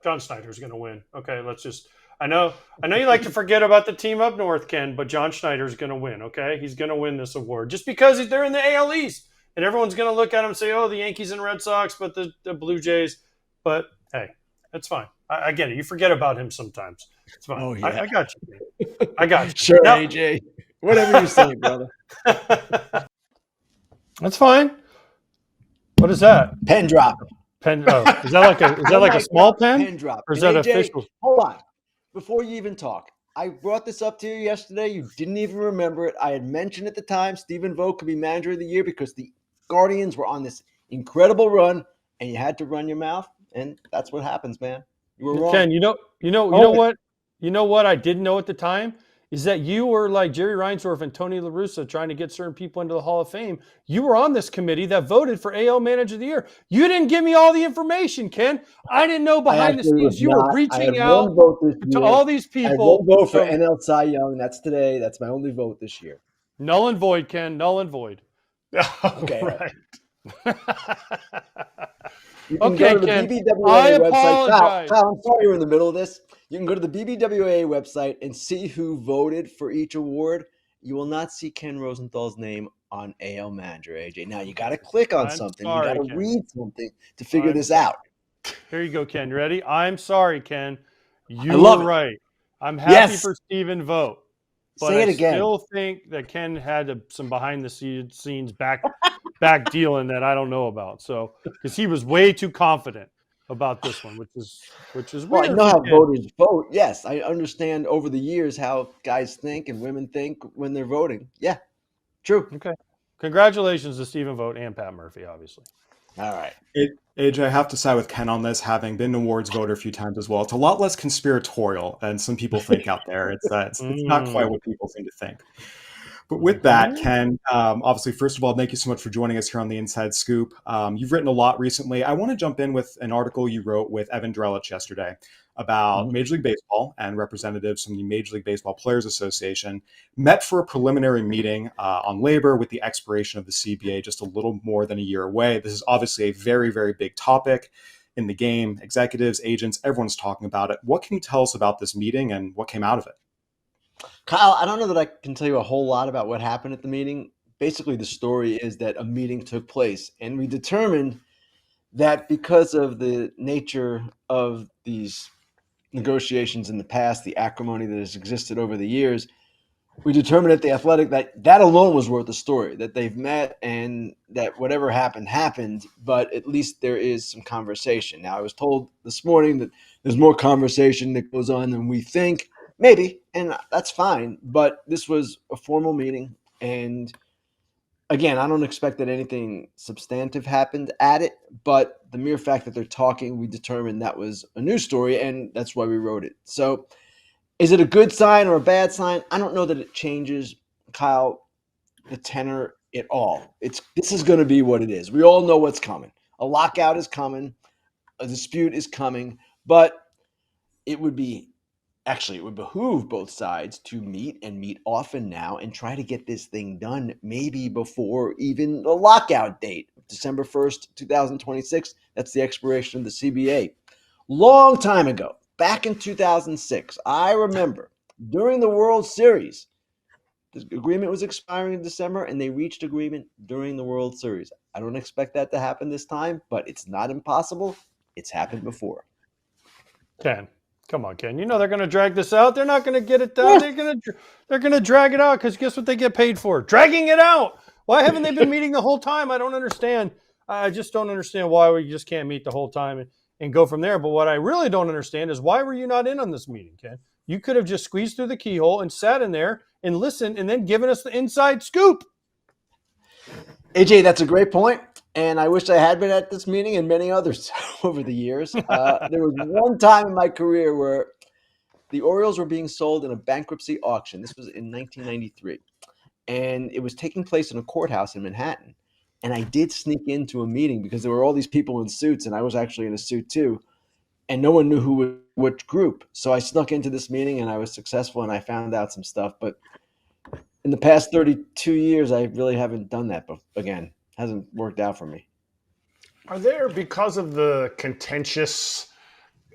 John Schneider's going to win. Okay, let's just. I know you like to forget about the team up north, Ken, but John Schneider's going to win. Okay, he's going to win this award just because they're in the AL East, and everyone's going to look at him and say, "Oh, the Yankees and Red Sox, but the Blue Jays." But hey, that's fine. I get it. You forget about him sometimes. It's fine. Oh yeah, I got you. I got you. Sure, now, AJ. Whatever you say, brother. That's fine. What is that? Pen drop. Pen. Oh, is that like a small pen? Pen drop. Or is and that AJ, official? Hold on. Before you even talk, I brought this up to you yesterday. You didn't even remember it. I had mentioned at the time Steven Vogt could be manager of the year because the Guardians were on this incredible run, and you had to run your mouth, and that's what happens, man. You were wrong. Ken, you know what? You know what I didn't know at the time is that you were like Jerry Reinsdorf and Tony La Russa trying to get certain people into the Hall of Fame. You were on this committee that voted for AL Manager of the Year. You didn't give me all the information, Ken. I didn't know behind the scenes you were reaching out to all these people. I won't vote for NL Cy Young. That's today. That's my only vote this year. Null and void, Ken. Null and void. Okay. Right. You can okay, go to the Ken. BBWA I website. apologize. Kyle, I'm sorry you're in the middle of this. You can go to the BBWA website and see who voted for each award. You will not see Ken Rosenthal's name on AL Manager, AJ. Now, you got to click on something. Sorry, you got to Ken. read something to figure this out. Here you go, Ken. You ready? I'm sorry, Ken. You were right. I'm happy for Steven Vogt. But Say it again. I still think that Ken had some behind the scenes back dealing that I don't know about. So because he was way too confident about this one, which is weird. Well, I know how voters vote. Yes, I understand over the years how guys think and women think when they're voting. Yeah, true. Okay. Congratulations to Steven Vogt and Pat Murphy, obviously. All right. AJ, I have to side with Ken on this, having been an awards voter a few times as well. It's a lot less conspiratorial than some people think out there. It's not quite what people seem to think. But with that, Ken, obviously, first of all, thank you so much for joining us here on the Inside Scoop. You've written a lot recently. I want to jump in with an article you wrote with Evan Drellich yesterday about Major League Baseball and representatives from the Major League Baseball Players Association met for a preliminary meeting on labor with the expiration of the CBA just a little more than a year away. This is obviously a very, very big topic in the game. Executives, agents, everyone's talking about it. What can you tell us about this meeting and what came out of it? Kyle, I don't know that I can tell you a whole lot about what happened at the meeting. Basically, the story is that a meeting took place, and we determined that because of the nature of these negotiations in the past, the acrimony that has existed over the years, we determined at The Athletic that alone was worth the story, that they've met and that whatever happened, but at least there is some conversation. Now, I was told this morning that there's more conversation that goes on than we think. Maybe, and that's fine, but this was a formal meeting, and again, I don't expect that anything substantive happened at it, but the mere fact that they're talking, we determined that was a news story, and that's why we wrote it. So is it a good sign or a bad sign? I don't know that it changes, Kyle, the tenor at all. This is going to be what it is. We all know what's coming. A lockout is coming. A dispute is coming, but it would behoove both sides to meet often now and try to get this thing done maybe before even the lockout date, December 1st, 2026. That's the expiration of the CBA. Long time ago, back in 2006, I remember during the World Series, the agreement was expiring in December and they reached agreement during the World Series. I don't expect that to happen this time, but it's not impossible. It's happened before. Ken. Come on, Ken. You know they're going to drag this out. They're not going to get it done. They're going to drag it out because guess what they get paid for? Dragging it out. Why haven't they been meeting the whole time? I don't understand. I just don't understand why we just can't meet the whole time and go from there. But what I really don't understand is why were you not in on this meeting, Ken? You could have just squeezed through the keyhole and sat in there and listened and then given us the inside scoop. AJ, that's a great point. And I wish I had been at this meeting and many others over the years. There was one time in my career where the Orioles were being sold in a bankruptcy auction. This was in 1993. And it was taking place in a courthouse in Manhattan. And I did sneak into a meeting because there were all these people in suits, and I was actually in a suit too. And no one knew who was which group. So I snuck into this meeting, and I was successful, and I found out some stuff. But in the past 32 years, I really haven't done that again. Hasn't worked out for me. Are there, because of the contentious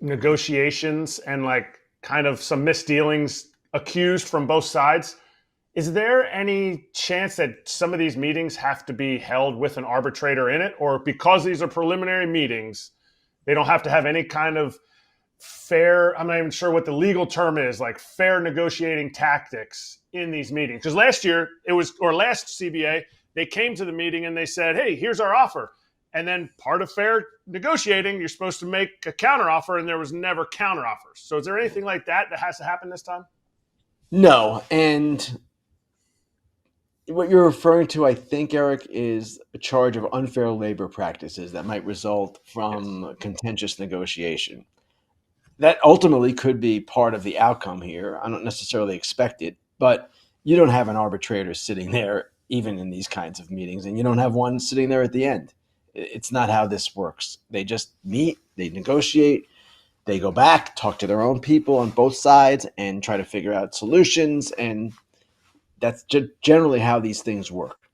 negotiations and like kind of some misdealings accused from both sides. Is there any chance that some of these meetings have to be held with an arbitrator in it, or because these are preliminary meetings, they don't have to have any kind of fair, I'm not even sure what the legal term is, like fair negotiating tactics in these meetings? Because last CBA, they came to the meeting and they said, hey, here's our offer. And then part of fair negotiating, you're supposed to make a counteroffer, and there was never counteroffers. So is there anything like that has to happen this time? No. And what you're referring to, I think, Eric, is a charge of unfair labor practices that might result from contentious negotiation. That ultimately could be part of the outcome here. I don't necessarily expect it, but you don't have an arbitrator sitting there even in these kinds of meetings, and you don't have one sitting there at the end. It's not how this works. They just meet, they negotiate, they go back, talk to their own people on both sides, and try to figure out solutions, and that's generally how these things work.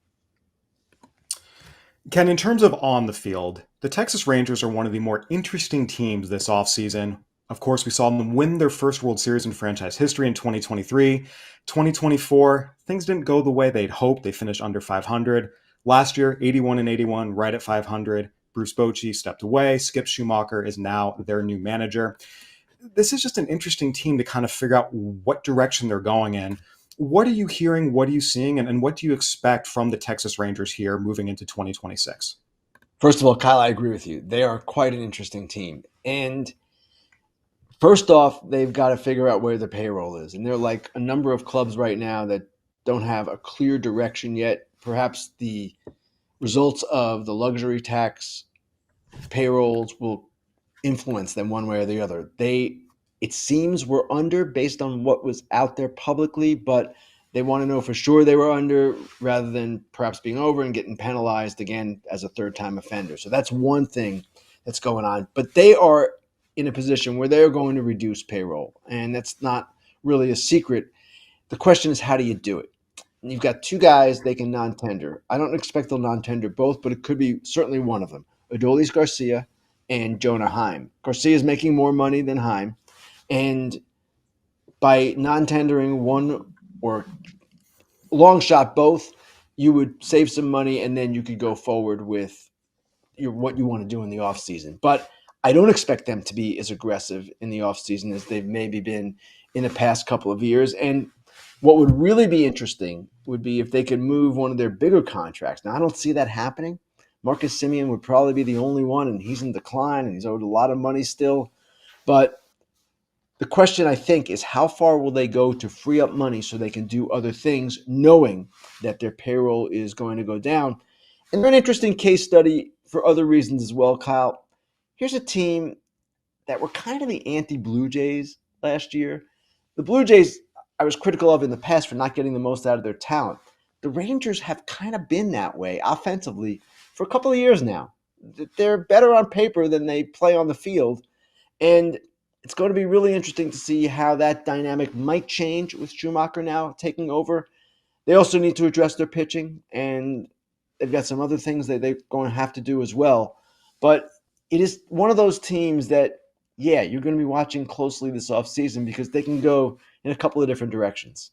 Ken, in terms of on the field, the Texas Rangers are one of the more interesting teams this offseason. Of course, we saw them win their first World Series in franchise history in 2023. 2024, things didn't go the way they'd hoped. They finished under 500. Last year, 81-81, right at 500. Bruce Bochy stepped away. Skip Schumacher is now their new manager. This is just an interesting team to kind of figure out what direction they're going in. What are you hearing? What are you seeing? And what do you expect from the Texas Rangers here moving into 2026? First of all, Kyle, I agree with you. They are quite an interesting team. And first off, they've got to figure out where the payroll is. And they're like a number of clubs right now that don't have a clear direction yet. Perhaps the results of the luxury tax payrolls will influence them one way or the other. It seems we're under based on what was out there publicly, but they want to know for sure they were under rather than perhaps being over and getting penalized again as a third-time offender. So that's one thing that's going on. But they are in a position where they're going to reduce payroll, and that's not really a secret. The question is, how do you do it? And you've got two guys they can non-tender. I don't expect they'll non-tender both, but it could be certainly one of them, Adolis Garcia and Jonah Heim. Garcia is making more money than Heim. And by non-tendering one or long shot both, you would save some money, and then you could go forward with what you want to do in the offseason. But I don't expect them to be as aggressive in the offseason as they've maybe been in the past couple of years. And what would really be interesting would be if they could move one of their bigger contracts. Now, I don't see that happening. Marcus Semien would probably be the only one, and he's in decline, and he's owed a lot of money still. But the question, I think, is how far will they go to free up money so they can do other things, knowing that their payroll is going to go down? And they're an interesting case study for other reasons as well, Kyle. Here's a team that were kind of the anti-Blue Jays last year. The Blue Jays, I was critical of in the past for not getting the most out of their talent. The Rangers have kind of been that way offensively for a couple of years now. They're better on paper than they play on the field. And it's going to be really interesting to see how that dynamic might change with Schumacher now taking over. They also need to address their pitching, and they've got some other things that they're going to have to do as well. But it is one of those teams that, yeah, you're going to be watching closely this offseason because they can go in a couple of different directions.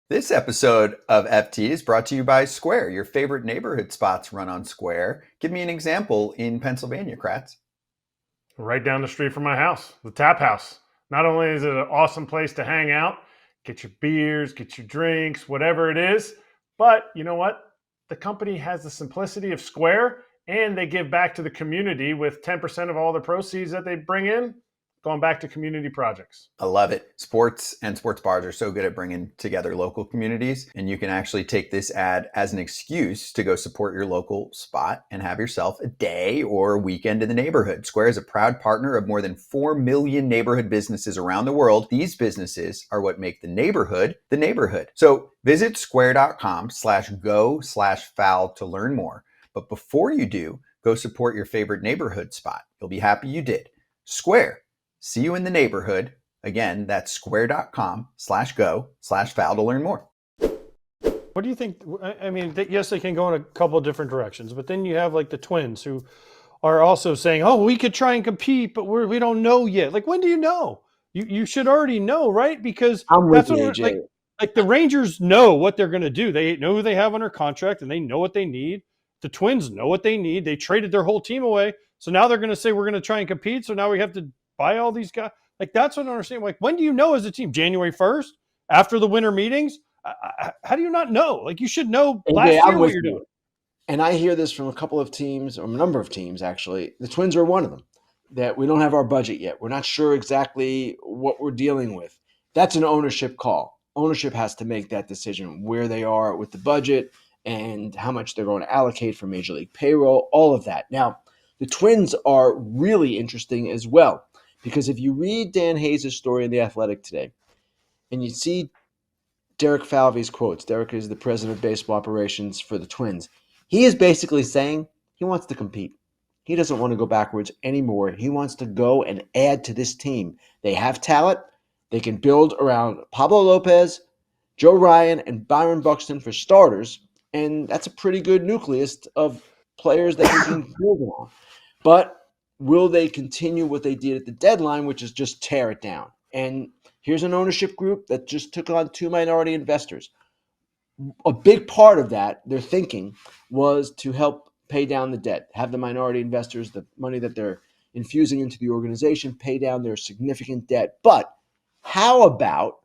This episode of FT is brought to you by Square. Your favorite neighborhood spots run on Square. Give me an example in Pennsylvania, Kratz. Right down the street from my house, the Tap House. Not only is it an awesome place to hang out, get your beers, get your drinks, whatever it is, but you know what? The company has the simplicity of Square, and they give back to the community with 10% of all the proceeds that they bring in going back to community projects. I love it. Sports and sports bars are so good at bringing together local communities, and you can actually take this ad as an excuse to go support your local spot and have yourself a day or a weekend in the neighborhood. Square is a proud partner of more than 4 million neighborhood businesses around the world. These businesses are what make the neighborhood the neighborhood. So visit square.com/go/foul to learn more. But before you do, go support your favorite neighborhood spot. You'll be happy you did. Square. See you in the neighborhood. Again, that's square.com/go/foul to learn more. What do you think? I mean, yes, they can go in a couple of different directions, but then you have like the Twins who are also saying, "Oh, we could try and compete, but we don't know yet." Like, when do you know? You should already know, right? Because I'm with that's you, what AJ. like the Rangers know what they're going to do. They know who they have under contract, and they know what they need. The Twins know what they need. They traded their whole team away, so now they're going to say we're going to try and compete. So now we have to buy all these guys. Like, that's what I don't understand. Like, when do you know as a team? January 1st, after the winter meetings? How do you not know? Like, you should know AJ, last year I'm what with you're you. doing. And I hear this from a couple of teams, or a number of teams, actually. The Twins are one of them, that we don't have our budget yet. We're not sure exactly what we're dealing with. That's an ownership call. Ownership has to make that decision where they are with the budget and how much they're going to allocate for Major League payroll, all of that. Now, the Twins are really interesting as well, because if you read Dan Hayes' story in The Athletic today, and you see Derek Falvey's quotes. Derek is the president of baseball operations for the Twins. He is basically saying he wants to compete. He doesn't want to go backwards anymore. He wants to go and add to this team. They have talent. They can build around Pablo Lopez, Joe Ryan, and Byron Buxton for starters. And that's a pretty good nucleus of players that he can build on. But will they continue what they did at the deadline, which is just tear it down? And here's an ownership group that just took on 2 minority investors. A big part of that, their thinking, was to help pay down the debt, have the minority investors, the money that they're infusing into the organization, pay down their significant debt. But how about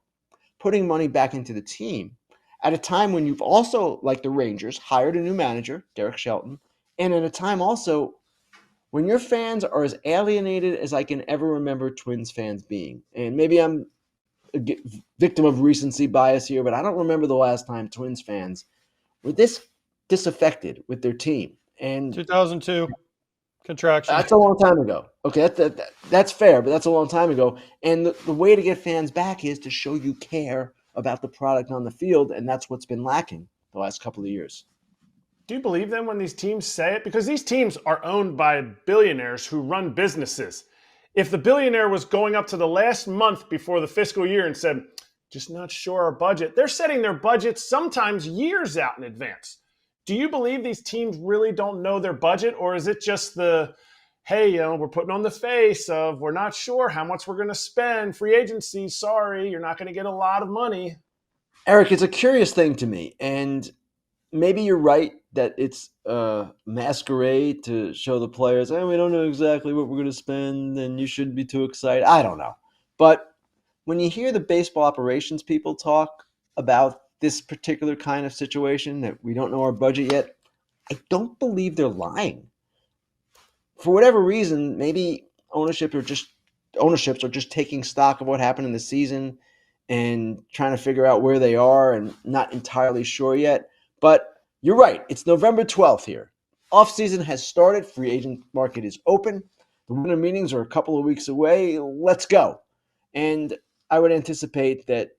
putting money back into the team at a time when you've also, like the Rangers, hired a new manager, Derek Shelton, and at a time also when your fans are as alienated as I can ever remember Twins fans being? And maybe I'm a victim of recency bias here, but I don't remember the last time Twins fans were this disaffected with their team. And 2002 contraction. that's a long time ago. Okay, that's fair, but that's a long time ago. And the way to get fans back is to show you care about the product on the field, and that's what's been lacking the last couple of years. Do you believe them when these teams say it? Because these teams are owned by billionaires who run businesses. If the billionaire was going up to the last month before the fiscal year and said, just not sure our budget, they're setting their budgets sometimes years out in advance. Do you believe these teams really don't know their budget, or is it just the, hey, we're putting on the face of we're not sure how much we're going to spend, free agency, sorry, you're not going to get a lot of money? Eric, it's a curious thing to me, and maybe you're right that it's a masquerade to show the players, hey, we don't know exactly what we're going to spend, and you shouldn't be too excited. I don't know. But when you hear the baseball operations people talk about this particular kind of situation, that we don't know our budget yet, I don't believe they're lying. For whatever reason, maybe ownerships are just taking stock of what happened in the season and trying to figure out where they are and not entirely sure yet. But you're right. It's November 12th here. Offseason has started. Free agent market is open. The winter meetings are a couple of weeks away. Let's go. And I would anticipate that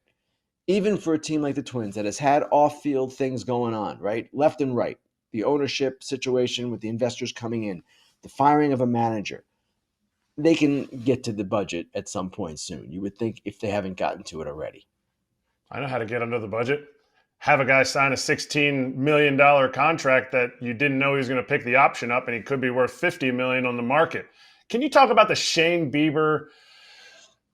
even for a team like the Twins that has had off-field things going on, right, left and right, the ownership situation with the investors coming in, the firing of a manager, they can get to the budget at some point soon. You would think, if they haven't gotten to it already. I know how to get under the budget. Have a guy sign a $16 million contract that you didn't know he was going to pick the option up, and he could be worth $50 million on the market. Can you talk about the Shane Bieber,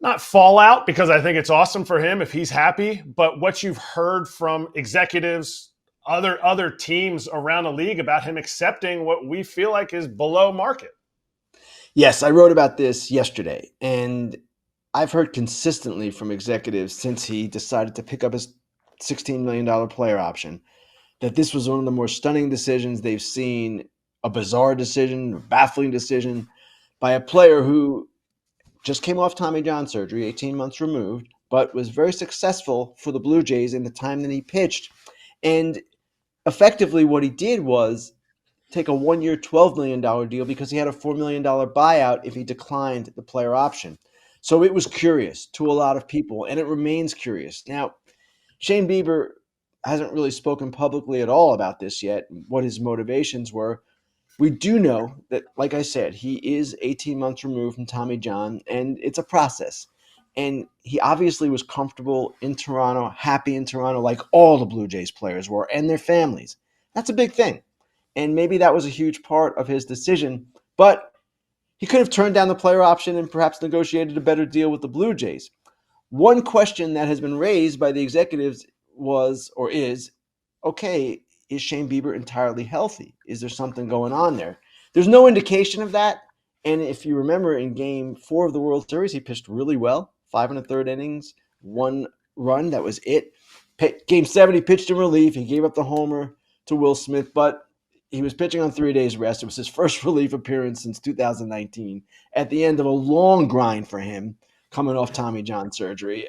not fallout, because I think it's awesome for him if he's happy, but what you've heard from executives, other teams around the league about him accepting what we feel like is below market? Yes, I wrote about this yesterday, and I've heard consistently from executives since he decided to pick up his $16 million player option that this was one of the more stunning decisions they've seen, a bizarre decision, a baffling decision by a player who just came off Tommy John surgery, 18 months removed, but was very successful for the Blue Jays in the time that he pitched. And effectively what he did was take a 1-year, $12 million deal because he had a $4 million buyout if he declined the player option. So it was curious to a lot of people, and it remains curious. Now, Shane Bieber hasn't really spoken publicly at all about this yet, what his motivations were. We do know that, like I said, he is 18 months removed from Tommy John, and it's a process. And he obviously was comfortable in Toronto, happy in Toronto, like all the Blue Jays players were, and their families. That's a big thing. And maybe that was a huge part of his decision. But he could have turned down the player option and perhaps negotiated a better deal with the Blue Jays. One question that has been raised by the executives was or is, okay, is Shane Bieber entirely healthy? Is there something going on there? There's no indication of that. And if you remember in game 4 of the World Series, he pitched really well, 5 1/3 innings, 1 run. That was it. Game 7, he pitched in relief. He gave up the homer to Will Smith, but he was pitching on 3 days rest. It was his first relief appearance since 2019 at the end of a long grind for him coming off Tommy John surgery.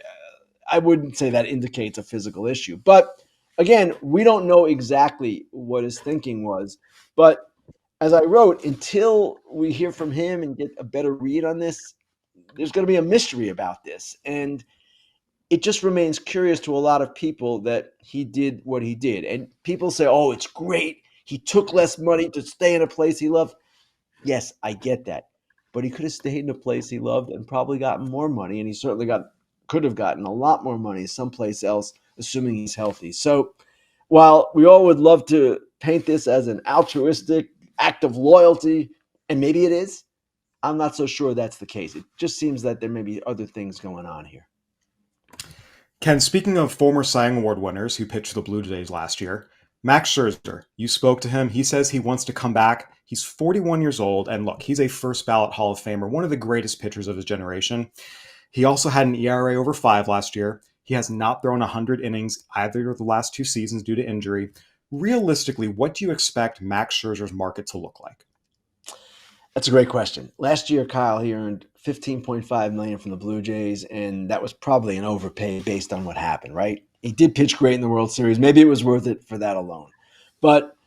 I wouldn't say that indicates a physical issue. But again, we don't know exactly what his thinking was. But as I wrote, until we hear from him and get a better read on this, there's going to be a mystery about this. And it just remains curious to a lot of people that he did what he did. And people say, oh, it's great. He took less money to stay in a place he loved. Yes, I get that. But he could have stayed in a place he loved and probably gotten more money. And he certainly could have gotten a lot more money someplace else, assuming he's healthy. So while we all would love to paint this as an altruistic act of loyalty, and maybe it is, I'm not so sure that's the case. It just seems that there may be other things going on here. Ken, speaking of former Cy Young Award winners who pitched for the Blue Jays last year, Max Scherzer, you spoke to him. He says he wants to come back. He's 41 years old, and look, he's a first ballot Hall of Famer, one of the greatest pitchers of his generation. He also had an ERA over 5 last year. He has not thrown 100 innings either of the last 2 seasons due to injury. Realistically, what do you expect Max Scherzer's market to look like? That's a great question. Last year, Kyle, he earned $15.5 million from the Blue Jays, and that was probably an overpay based on what happened, right? He did pitch great in the World Series. Maybe it was worth it for that alone. But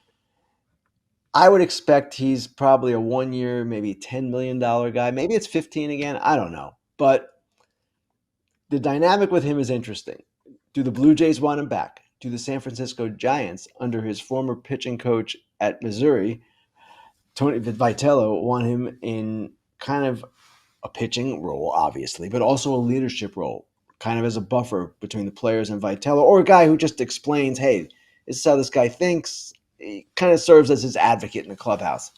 I would expect he's probably a 1-year, maybe $10 million guy. Maybe it's 15 again. I don't know. But the dynamic with him is interesting. Do the Blue Jays want him back? Do the San Francisco Giants, under his former pitching coach at Missouri, Tony Vitello, want him in kind of a pitching role, obviously, but also a leadership role, kind of as a buffer between the players and Vitello, or a guy who just explains, hey, this is how this guy thinks. He kind of serves as his advocate in the clubhouse.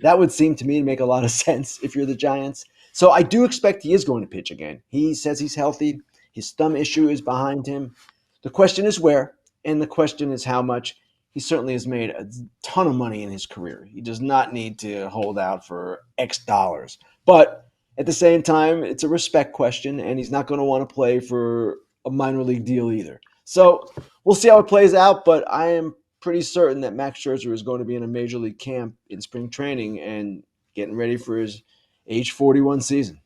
That would seem to me to make a lot of sense if you're the Giants. So I do expect he is going to pitch again. He says he's healthy. His thumb issue is behind him. The question is where, and the question is how much. He certainly has made a ton of money in his career. He does not need to hold out for X dollars. But at the same time, it's a respect question, and he's not going to want to play for a minor league deal either. So we'll see how it plays out, but I am pretty certain that Max Scherzer is going to be in a major league camp in spring training and getting ready for his age 41 season.